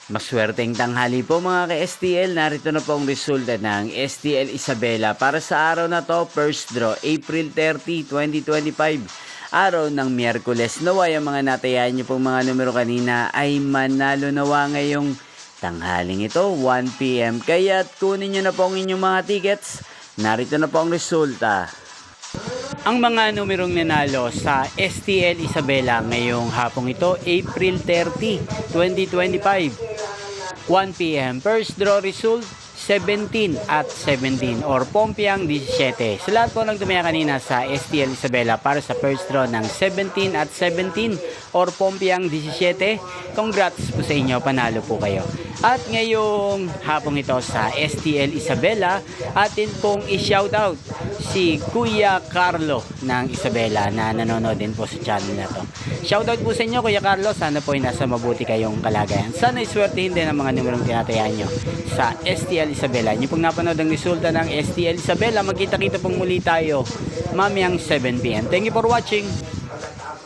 Maswerteng tanghali po mga ka-STL, narito na po ang resulta ng STL Isabela para sa araw na to, first draw, April 30, 2025. Araw ng Miyerkules. Naway ang mga natayan nyo pong mga numero kanina ay manalo nawa ngayong tanghaling ito, 1 PM. Kaya kunin nyo na po ang inyong mga tickets. Narito na po ang resulta. Ang mga numerong nanalo sa STL Isabela ngayong hapong ito, April 30, 2025. 1 PM. First draw result, 17 at 17 or Pompiang 17. Sa lahat po ng tumaya kanina sa STL Isabela para sa first draw ng 17 at 17 or Pompiang 17, congrats po sa inyo, panalo po kayo. At ngayong hapong ito sa STL Isabela, atin pong i-shoutout si Kuya Carlo ng Isabela na nanonood din po sa channel na to. Shoutout po sa inyo Kuya Carlo, sana po ay nasa mabuti kayong kalagayan. Sana iswertihin din ang mga numerong tinatayaan nyo sa STL Isabela. Nyo pong napanood ang resulta ng STL Isabela, magkita-kita pong muli tayo mamayang 7 PM. Thank you for watching.